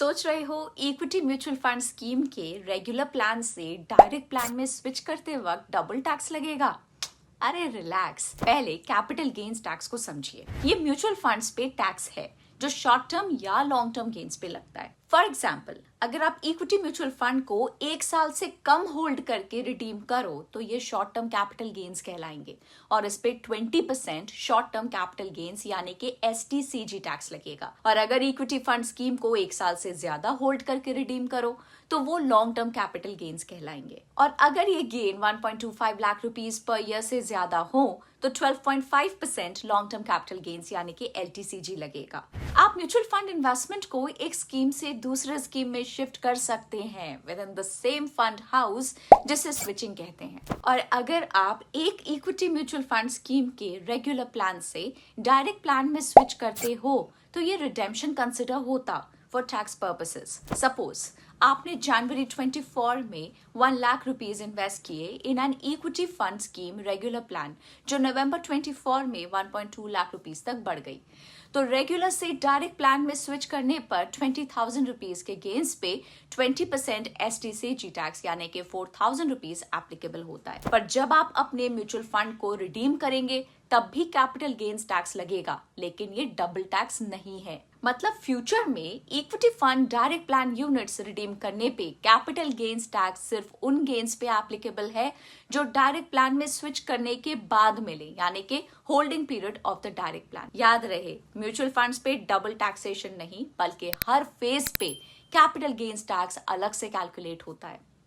सोच रहे हो इक्विटी म्यूचुअल फंड स्कीम के रेगुलर प्लान से डायरेक्ट प्लान में स्विच करते वक्त डबल टैक्स लगेगा? अरे रिलैक्स, पहले कैपिटल गेन्स टैक्स को समझिए। ये म्यूचुअल फंड्स पे टैक्स है जो शॉर्ट टर्म या लॉन्ग टर्म गेन्स पे लगता है। फॉर एग्जाम्पल, अगर आप इक्विटी म्यूचुअल फंड को 1 साल से कम होल्ड करके रिडीम करो तो ये शॉर्ट टर्म कैपिटल गेन्स कहलाएंगे और इस पे 20% शॉर्ट टर्म कैपिटल गेन्स यानी कि STCG टैक्स लगेगा। और अगर इक्विटी फंड स्कीम को 1 साल से ज्यादा होल्ड करके रिडीम करो तो वो लॉन्ग टर्म कैपिटल गेन्स कहलाएंगे। और अगर ये gain 1.25 lakh rupees per year से ज्यादा हो तो 12.5% लॉन्ग टर्म कैपिटल गेन्स यानी कि LTCG लगेगा। आप म्यूचुअल फंड इन्वेस्टमेंट को एक स्कीम से दूसरे स्कीम में शिफ्ट कर सकते हैं with in the same fund house, जिसे स्विचिंग कहते हैं। और अगर आप एक इक्विटी म्यूचुअल फंड स्कीम के रेगुलर प्लान से डायरेक्ट प्लान में स्विच करते हो तो ये रिडेम्पशन कंसिडर होता फॉर टैक्स पर्पसेस। सपोज आपने जनवरी 24 में 1 लाख रुपीज इन्वेस्ट किए in an equity fund scheme regular plan जो नवंबर 24 में 1.2 लाख रुपीज तक बढ़ गई, तो रेगुलर से डायरेक्ट प्लान में स्विच करने पर 20,000 रुपीज के गेन्स पे 20% STCG टैक्स यानी कि 4,000 रुपीज एप्लीकेबल होता है। पर जब आप अपने म्यूचुअल फंड को रिडीम करेंगे तब भी कैपिटल गेन्स टैक्स लगेगा, लेकिन ये डबल टैक्स नहीं है। मतलब फ्यूचर में equity fund direct plan units redeem करने पे कैपिटल गेन्स टैक्स सिर्फ उन गेन्स पे एप्लीकेबल है जो डायरेक्ट प्लान में स्विच करने के बाद मिले, यानी कि holding period of the direct plan. याद रहे, म्यूचुअल फंड्स पे डबल टैक्सेशन नहीं बल्कि हर फेज पे कैपिटल गेन्स टैक्स अलग से कैलकुलेट होता है।